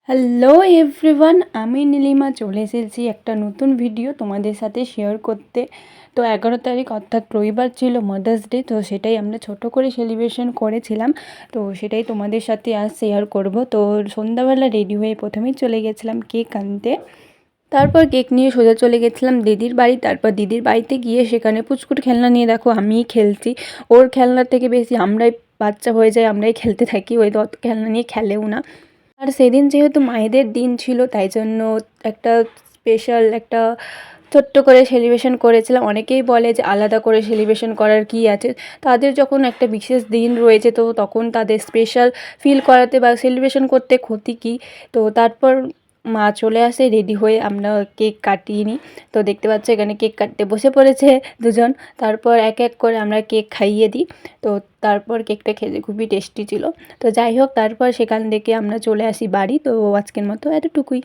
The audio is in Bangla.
হ্যালো এভরিওয়ান, আমি নীলিমা চলে এসেছি একটা নতুন ভিডিও তোমাদের সাথে শেয়ার করতে। তো 11 তারিখ অর্থাৎ রবিবার ছিল মাদার্স ডে। তো সেটাই আমরা ছোট করে সেলিব্রেশন করেছিলাম। তো সেটাই তোমাদের সাথে আজ শেয়ার করব। তো সন্ধ্যাবেলা রেডি হয়ে প্রথমেই চলে গেছিলাম কেক আনতে। তারপর কেক নিয়ে সোজা চলে গেছিলাম দিদির বাড়ি। তারপর দিদির বাড়িতে গিয়ে সেখানে পুচকুট খেলনা নিয়ে দেখো আমিই খেলছি। ওর খেলনার থেকে বেশি আমরাই বাচ্চা হয়ে যাই, আমরাই খেলতে থাকি, ওই তো অত খেলনা নিয়ে খেলেও না। আর সেদিন যেহেতু মায়েদের দিন ছিল তাই জন্য একটা স্পেশাল একটা ছোট্ট করে সেলিব্রেশন করেছিলাম। অনেকেই বলে যে আলাদা করে সেলিব্রেশন করার কী আছে, তাদের যখন একটা বিশেষ দিন রয়েছে তো তখন তাদের স্পেশাল ফিল করাতে বা সেলিব্রেশন করতে ক্ষতি কী। তো তারপর মা চলে আসে রেডি হয়ে, আমরা কেক কাটিয়ে নিই। তো দেখতে পাচ্ছ এখানে কেক কাটতে বসে পড়েছে দুজন। তারপর এক এক করে আমরা কেক খাইয়ে দিই। তো তারপর কেকটা খেতে খুবই টেস্টি ছিল। তো যাই হোক, তারপর সেখান থেকে আমরা চলে আসি বাড়ি। তো আজকের মতো এতটুকুই।